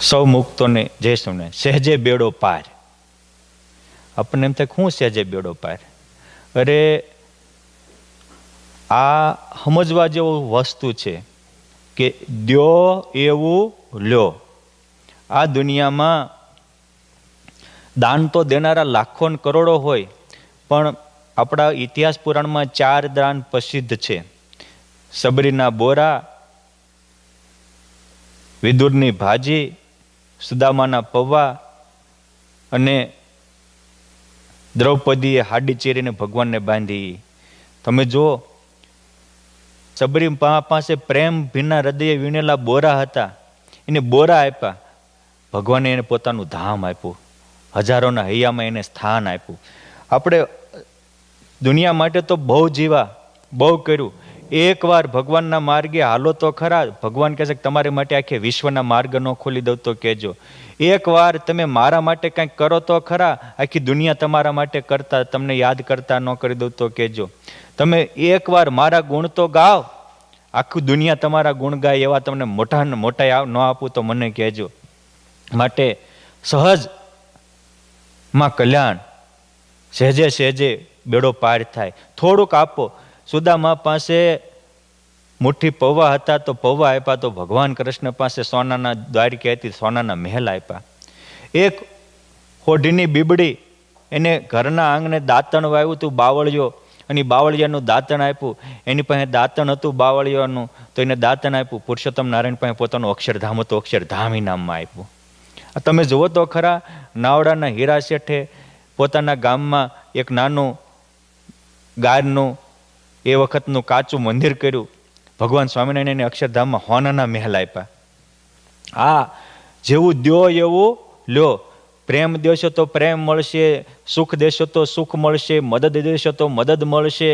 સૌ મુક્તોને જય સ્વામિનારાયણ. સહેજે બેડો પાર. આપણને એમ થાય શું સહેજે બેડો પાર? અરે આ સમજવા જેવું વસ્તુ છે કે દ્યો એવું લ્યો. આ દુનિયામાં દાન તો દેનારા લાખો ને કરોડો હોય, પણ આપણા ઇતિહાસ પુરાણમાં 4 દાન પ્રસિદ્ધ છે. સબરીના બોરા, વિદુરની ભાજી, સુદામાના પૌવા અને દ્રૌપદીએ હાડી ચીરીને ભગવાનને બાંધી. તમે જુઓ, સબરી પાસે પ્રેમ ભીના હૃદયે વીણેલા બોરા હતા. એને બોરા આપ્યા, ભગવાને એને પોતાનું ધામ આપ્યું, હજારોના હૈયામાં એને સ્થાન આપ્યું. આપણે દુનિયા માટે તો બહુ જીવા, બહુ કર્યું. એકવાર ભગવાનના માર્ગે હાલો તો ખરા. ભગવાન કહે છે કે તમારી માટે આખી વિશ્વના માર્ગ ન ખોલી દઉં તો કહેજો. એકવાર તમે મારા માટે કંઈક કરો તો ખરા. આખી દુનિયા તમારા માટે કરતા, તમને યાદ કરતા ન કરી દઉં તો કહેજો. તમે એકવાર મારા ગુણ તો ગાઓ, આખી દુનિયા તમારા ગુણ ગાય એવા તમને મોટા મોટા ન આપું તો મને કહેજો. માટે સહજ માં કલ્યાણ, સહેજે સહેજે બેડો પાર થાય. થોડુંક આપો. સુદામા પાસે મુઠ્ઠી પૌવા હતા તો પૌવા આપ્યા, તો ભગવાન કૃષ્ણ પાસે સોનાના દ્વારકા હતી, સોનાના મહેલ આપ્યા. એક હોઢીની બીબડી, એને ઘરના આંગણે દાંતણ વાવ્યું હતું, બાવળિયો, અને બાવળિયાનું દાંતણ આપ્યું. એની પાસે દાંતણ હતું બાવળિયાનું, તો એને દાંતણ આપ્યું. પુરુષોત્તમ નારાયણ પાસે પોતાનું અક્ષરધામ હતું, અક્ષરધામ ઇનામમાં આપ્યું. તમે જુઓ તો ખરા, નાવડાના હીરા શેઠે પોતાના ગામમાં એક નાનું ગાયનું એ વખતનું કાચું મંદિર કર્યું. ભગવાન સ્વામિનારાયણ અક્ષરધામમાં હોનાના મહેલ આપ્યા. આ જેવું દ્યો એવું લ્યો. પ્રેમ દેશો તો પ્રેમ મળશે, સુખ દેશો તો સુખ મળશે, મદદ દેશો તો મદદ મળશે,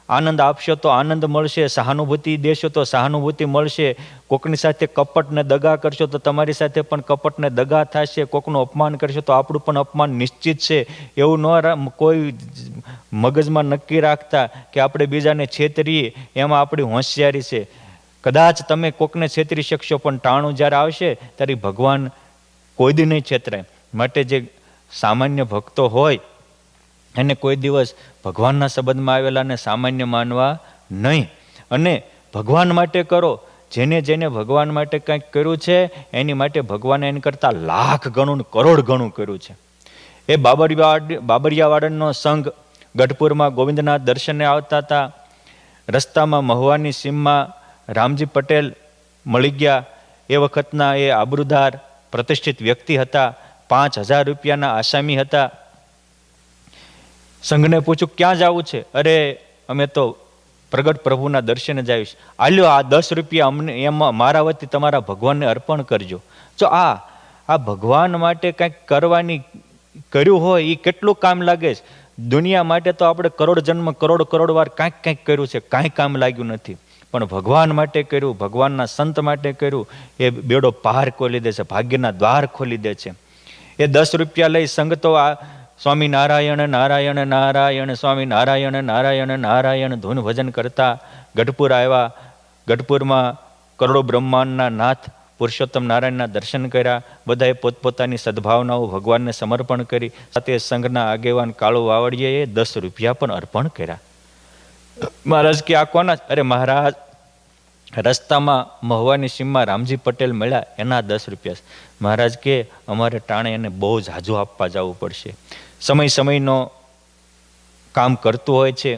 આનંદ આપશો તો આનંદ મળશે, સહાનુભૂતિ દેશો તો સહાનુભૂતિ મળશે. કોકની સાથે કપટ ને દગા કરશો તો તમારી સાથે પણ કપટ ને દગા થશે. કોકનું અપમાન કરશો તો આપણું પણ અપમાન નિશ્ચિત છે. એવું ન કોઈ મગજમાં નક્કી રાખતા કે આપણે બીજાને છેતરીએ, એમાં આપણી હોશિયારી છે. કદાચ તમે કોકને છેતરી શકશો, પણ ટાણું જ્યારે આવશે ત્યારે ભગવાન કોઈ દી નહીં છેતરાય. માટે જે સામાન્ય ભક્તો હોય એને કોઈ દિવસ ભગવાનના સંબંધમાં આવેલાને સામાન્ય માનવા નહીં. અને ભગવાન માટે કરો. જેને જેને ભગવાન માટે કંઈક કર્યું છે એની માટે ભગવાને એની કરતાં લાખ ગણું કરોડ ગણું કર્યું છે. એ બાબરિયાવાડનો સંઘ ગઢપુરમાં ગોવિંદના દર્શને આવતા હતા. રસ્તામાં મહુવાની સીમમાં રામજી પટેલ મળી ગયા. એ વખતના એ આબરૂદાર પ્રતિષ્ઠિત વ્યક્તિ હતા. 5,000 રૂપિયાના આસામી હતા. સંઘને પૂછ્યું ક્યાં જવું છે? અરે અમે તો પ્રગટ પ્રભુના દર્શને જ આવીશ. આલ્યો આ 10 રૂપિયા અમને એમાં મારા વતી તમારા ભગવાનને અર્પણ કરજો. જો આ ભગવાન માટે કંઈક કરવાની કર્યું હોય એ કેટલું કામ લાગે છે. દુનિયા માટે તો આપણે કરોડ જન્મ કરોડ વાર કાંઈક કર્યું છે, કાંઈ કામ લાગ્યું નથી. પણ ભગવાન માટે કર્યું, ભગવાનના સંત માટે કર્યું, એ બેડો પાર ખોલી દે છે, ભાગ્યના દ્વાર ખોલી દે છે. એ 10 રૂપિયા લઈ સંઘ તો આ સ્વામી નારાયણ નારાયણ નારાયણ, સ્વામી નારાયણ નારાયણ નારાયણ ધૂન ભજન કરતા ગઢપુર આવ્યા. ગઢપુરમાં કરોડો બ્રહ્માંડના નાથ પુરુષોત્તમ નારાયણના દર્શન કર્યા. બધાએ પોતપોતાની સદભાવનાઓ ભગવાનને સમર્પણ કરી. સાથે સંઘના આગેવાન કાળુ વાવડીએ 10 રૂપિયા પણ અર્પણ કર્યા. મહારાજ કે આ કોના? અરે મહારાજ, રસ્તામાં મહુવાની સીમમાં રામજી પટેલ મળ્યા, એના 10 રૂપિયા. મહારાજ કે અમારે ટાણે એને બહુ ઝાઝુ આપવા જવું પડશે. સમયનો કામ કરતું હોય છે.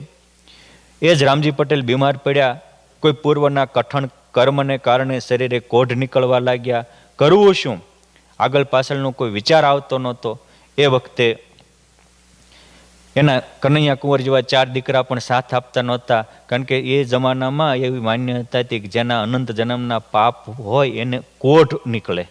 એ જ રામજી પટેલ બીમાર પડ્યા. કોઈ પૂર્વના કઠણ કર્મને કારણે શરીરે કોઢ નીકળવા લાગ્યા. કરવું શું? આગળ પાછળનો કોઈ વિચાર આવતો નહોતો. એ વખતે એના કનૈયા કુંવર જેવા 4 દીકરા પણ સાથ આપતા નહોતા. કારણ કે એ જમાનામાં એવી માન્યતા હતી કે જેના અનંત જન્મના પાપ હોય એને કોઢ નીકળે.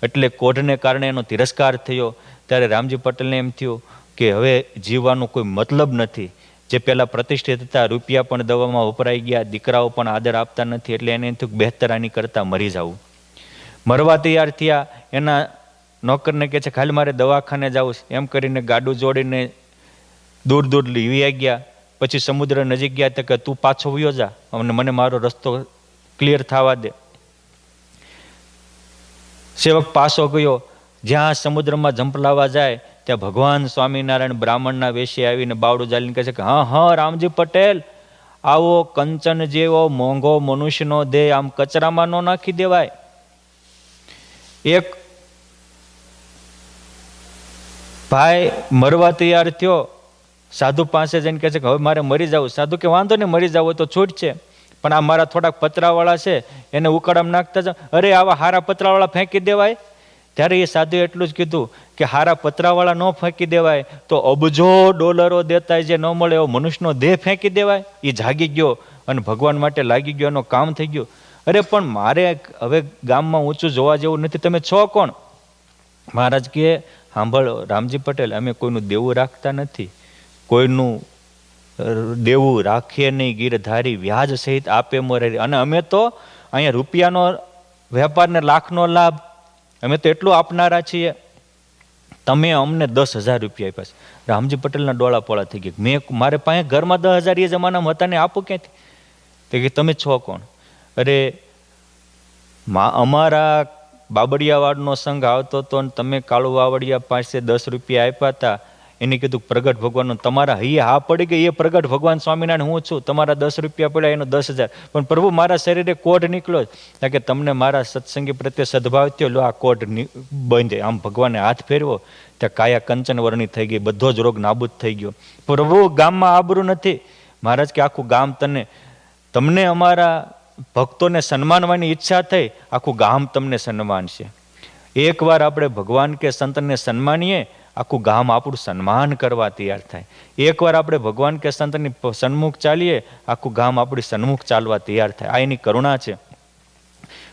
એટલે કોઢને કારણે એનો તિરસ્કાર થયો. ત્યારે રામજી પટેલને એમ થયું કે હવે જીવવાનો કોઈ મતલબ નથી. જે પહેલાં પ્રતિષ્ઠિત હતા, રૂપિયા પણ દવામાં વપરાઈ ગયા, દીકરાઓ પણ આદર આપતા નથી. એટલે એને થયું બહેતર આની કરતાં મરી જવું. મરવા તૈયાર થયા. એના નોકરને કહે છે ખાલી મારે દવાખાને જવું છે. એમ કરીને ગાડું જોડીને દૂર લીવી ગયા. પછી સમુદ્ર નજીક ગયા તો કે તું પાછો વયો જા અને મને મારો રસ્તો ક્લિયર થવા દે. સેવક પાછો ગયો. જ્યાં સમુદ્રમાં ઝંપલાવા જાય ત્યાં ભગવાન સ્વામિનારાયણ બ્રાહ્મણના વેશે આવીને બાવડું જાલીને કહે છે કે હા હા રામજી પટેલ, આવો કંચન જેવો મોંઘો મનુષ્યનો દેહ આમ કચરામાં ન નાખી દેવાય. એક ભાઈ મરવા તૈયાર થયો, સાધુ પાસે જઈને કહે છે કે હવે મારે મરી જવું. સાધુ કે વાંધો નહીં, મરી જવું તો છૂટ છે, પણ આ મારા થોડાક પતરાવાળા છે એને ઉકાળામાં નાખતા જાઓ. અરે આવા હારા પતરાવાળા ફેંકી દેવાય? ત્યારે એ સાધુએ એટલું જ કીધું કે હારા પતરાવાળા ન ફેંકી દેવાય તો અબજો ડોલરો દેતા જે ન મળે એવો મનુષ્યનો દેહ ફેંકી દેવાય? એ જાગી ગયો અને ભગવાન માટે લાગી ગયો, એનું કામ થઈ ગયું. અરે પણ મારે હવે ગામમાં ઊંચું જોવા જેવું નથી, તમે છો કોણ? મહારાજ કે સાંભળો રામજી પટેલ, અમે કોઈનું દેવું રાખતા નથી, કોઈનું દેવું રાખીએ નહીં, ગીરધારી વ્યાજ સહિત આપે મોરે. અને અમે તો અહીંયા રૂપિયાનો વેપાર ને લાખનો લાભ, અમે તો એટલું આપનારા છીએ. તમે અમને 10,000 રૂપિયા આપ્યા છે. રામજી પટેલના ડોળા પોળા થઈ ગયા. મારે પાસે ઘરમાં 10,000 એ જમાનામાં હતા ને, આપું ક્યાંથી? તો કે તમે છો કોણ? અરે અમારા બાબડિયાવાડનો સંઘ આવતો હતો અને તમે કાળુ વાવડિયા પાસે 10 રૂપિયા આપ્યા હતા. એને કીધું પ્રગટ ભગવાનનું. તમારા હૈયે હા પડી ગઈ, એ પ્રગટ ભગવાન સ્વામિનારાયણ હું છું. તમારા 10 રૂપિયા પડ્યા, એનો 10,000. પણ પ્રભુ મારા શરીરે કોઢ નીકળ્યો કે તમને મારા સત્સંગી પ્રત્યે સદભાવ થયો, લો આ કોઢ બંધ. આમ ભગવાને હાથ ફેરવો ત્યાં કાયા કંચન વર્ણી થઈ ગઈ, બધો જ રોગ નાબૂદ થઈ ગયો. પ્રભુ ગામમાં આબરૂ નથી. મહારાજ કે આખું ગામ તમને અમારા ભક્તોને સન્માનવાની ઈચ્છા થઈ, આખું ગામ તમને સન્માનશે. એકવાર આપણે ભગવાન કે સંતને સન્માનીએ, આખું ગામ આપણું સન્માન કરવા તૈયાર થાય. એકવાર આપણે ભગવાન કે સંતની સન્મુખ ચાલીએ, આખું ગામ આપણી સન્મુખ ચાલવા તૈયાર થાય. આ એની કરુણા છે.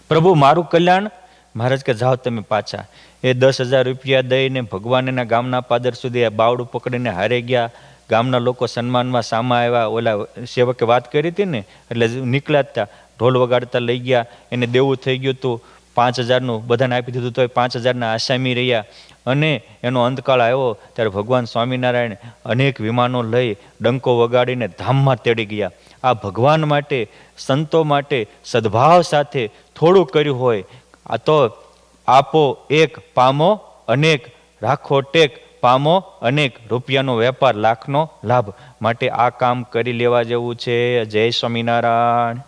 પ્રભુ મારું કલ્યાણ. મહારાજ કે જાઓ તમે પાછા. એ 10,000 રૂપિયા દઈને ભગવાન એના ગામના પાદર સુધી આ બાવડું પકડીને હારે ગયા. ગામના લોકો સન્માનમાં સામા આવ્યા. ઓલા સેવકે વાત કરી હતી ને, એટલે નીકળ્યા હતા, ઢોલ વગાડતા લઈ ગયા. એને દેવું થઈ ગયું હતું 5,000નું, બધાને આપી દીધું તો 5,000ના આસામી રહ્યા. અને એનો અંતકાળ આવ્યો ત્યારે ભગવાન સ્વામિનારાયણ અનેક વિમાનો લઈ ડંકો વગાડીને ધામમાં તેડી ગયા. આ ભગવાન માટે, સંતો માટે સદભાવ સાથે થોડું કર્યું હોય. આ તો આપો એક પામો અનેક, રાખો ટેક પામો અનેક, રૂપિયાનો વેપાર લાખનો લાભ. માટે આ કામ કરી લેવા જેવું છે. જય સ્વામિનારાયણ.